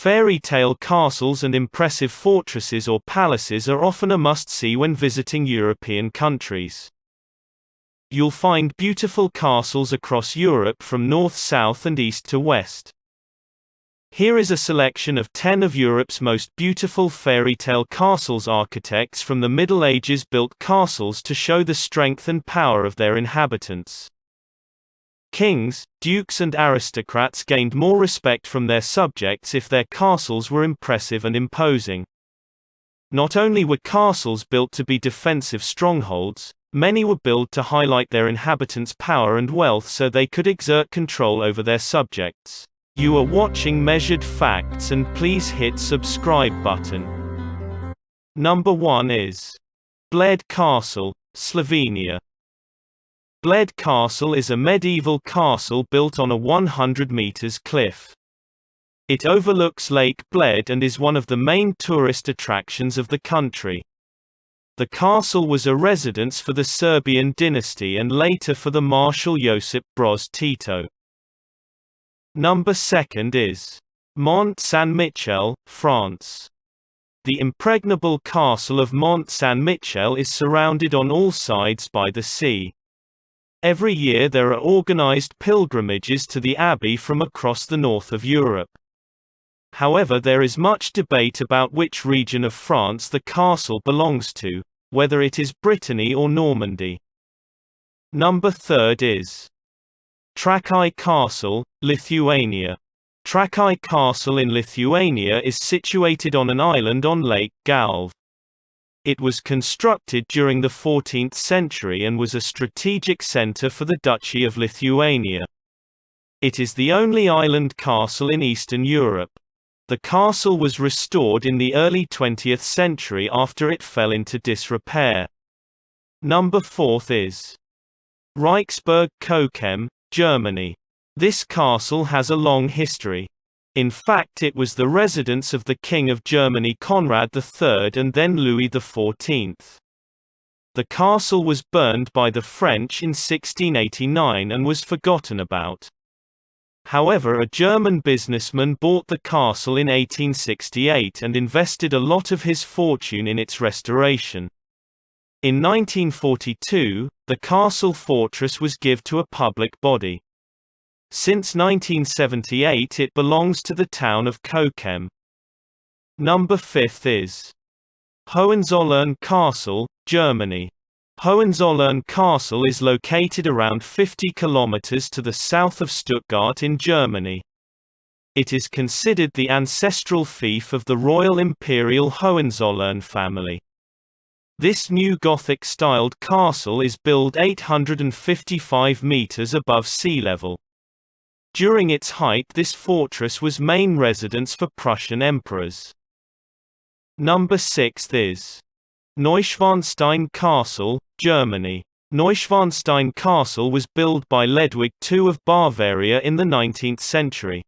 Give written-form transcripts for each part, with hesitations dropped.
Fairy tale castles and impressive fortresses or palaces are often a must-see when visiting European countries. You'll find beautiful castles across Europe from north, south and east to west. Here is a selection of 10 of Europe's most beautiful fairy tale castles. Architects from the Middle Ages built castles to show the strength and power of their inhabitants. Kings, dukes and aristocrats gained more respect from their subjects if their castles were impressive and imposing. Not only were castles built to be defensive strongholds, many were built to highlight their inhabitants' power and wealth so they could exert control over their subjects. You are watching Measured Facts, and please hit subscribe button. Number 1 is Bled Castle, Slovenia. Bled Castle is a medieval castle built on a 100 meters cliff. It overlooks Lake Bled and is one of the main tourist attractions of the country. The castle was a residence for the Serbian dynasty and later for the Marshal Josip Broz Tito. Number 2 is Mont Saint-Michel, France. The impregnable castle of Mont Saint-Michel is surrounded on all sides by the sea. Every year there are organized pilgrimages to the abbey from across the north of Europe. However, there is much debate about which region of France the castle belongs to, whether it is Brittany or Normandy. Number 3 is Trakai Castle, Lithuania. Trakai Castle in Lithuania is situated on an island on Lake Galve. It was constructed during the 14th century and was a strategic center for the Duchy of Lithuania. It is the only island castle in Eastern Europe. The castle was restored in the early 20th century after it fell into disrepair. Number 4 is Reichsburg Cochem, Germany. This castle has a long history. In fact, it was the residence of the King of Germany Conrad III and then Louis XIV. The castle was burned by the French in 1689 and was forgotten about. However, a German businessman bought the castle in 1868 and invested a lot of his fortune in its restoration. In 1942, the castle fortress was given to a public body. Since 1978 it belongs to the town of Cochem. Number 5 is Hohenzollern Castle, Germany. Hohenzollern Castle is located around 50 kilometers to the south of Stuttgart in Germany. It is considered the ancestral fief of the Royal Imperial Hohenzollern family. This new Gothic-styled castle is built 855 meters above sea level. During its height, this fortress was main residence for Prussian emperors. Number 6 is Neuschwanstein Castle, Germany. Neuschwanstein Castle was built by Ludwig II of Bavaria in the 19th century.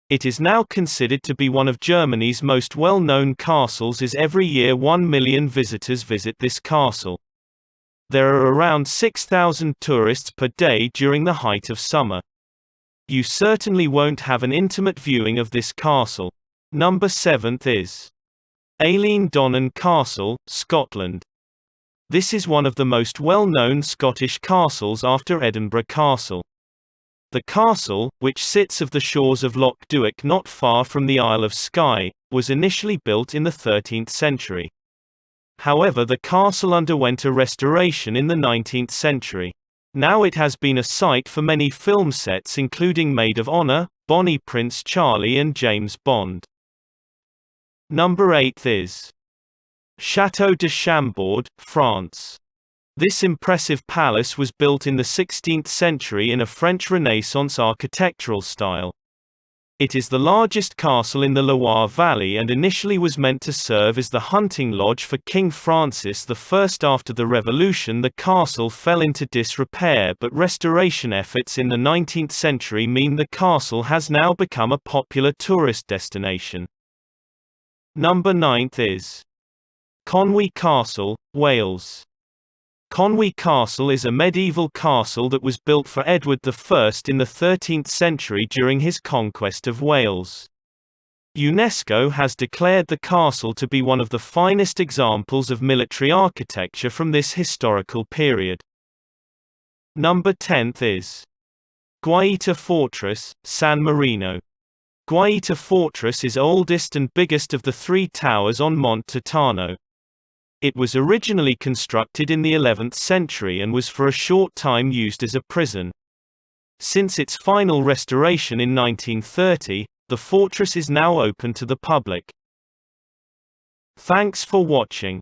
It is now considered to be one of Germany's most well-known castles, as every year 1 million visitors visit this castle. There are around 6,000 tourists per day during the height of summer. You certainly won't have an intimate viewing of this castle. Number 7 is Aileen Donnan Castle, Scotland. This is one of the most well-known Scottish castles after Edinburgh Castle. The castle, which sits of the shores of Loch Duick not far from the Isle of Skye, was initially built in the 13th century. However, the castle underwent a restoration in the 19th century. Now it has been a site for many film sets including Maid of Honor, Bonnie Prince Charlie and James Bond. Number 8 is Château de Chambord, France. This impressive palace was built in the 16th century in a French Renaissance architectural style. It is the largest castle in the Loire Valley and initially was meant to serve as the hunting lodge for King Francis I. After the Revolution, the castle fell into disrepair, but restoration efforts in the 19th century mean the castle has now become a popular tourist destination. Number 9 is Conwy Castle, Wales. Conwy Castle is a medieval castle that was built for Edward I in the 13th century during his conquest of Wales. UNESCO has declared the castle to be one of the finest examples of military architecture from this historical period. Number 10th is Guaita Fortress, San Marino. Guaita Fortress is oldest and biggest of the three towers on Monte Titano. It was originally constructed in the 11th century and was for a short time used as a prison. Since its final restoration in 1930, the fortress is now open to the public. Thanks for watching.